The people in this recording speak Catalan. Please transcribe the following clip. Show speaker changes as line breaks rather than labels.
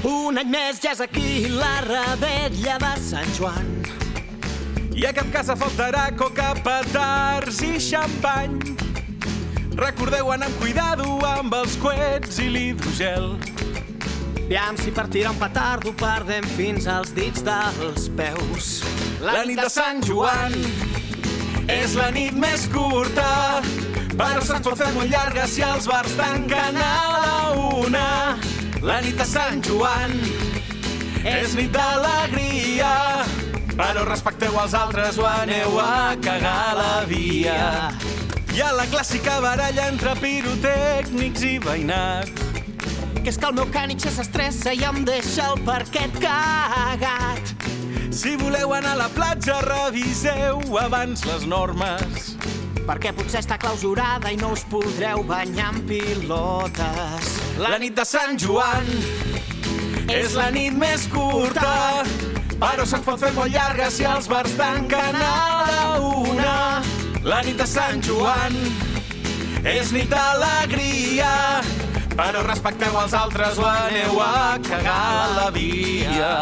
Un any més ja és aquí la rebetlla de Sant Joan.
I a cap casa faltarà coca, petards i xampany. Recordeu anar amb cuidado amb els coets i l'hidrogel.
Aviam si per tirar un petardo perdem fins als dits dels peus.
La nit de Sant Joan és la nit més curta, però se'ns pot fer molt llarga si els bars tanquen a la 1. La nit de Sant Joan és nit d'alegria, però respecteu els altres o aneu a cagar la via. Hi ha la clàssica baralla entre pirotècnics i veïnat,
Que és que el meu cànic s'estressa i em deixa el parquet cagat.
Si voleu anar a la platja, reviseu abans les normes,
perquè potser està clausurada i no us podreu banyar amb pilotes.
La nit de Sant Joan és la nit més curta, però se'ns pot fer molt llarga si els bars tanquen a la 1. La nit de Sant Joan és nit d'alegria, però respecteu els altres o aneu a cagar la via.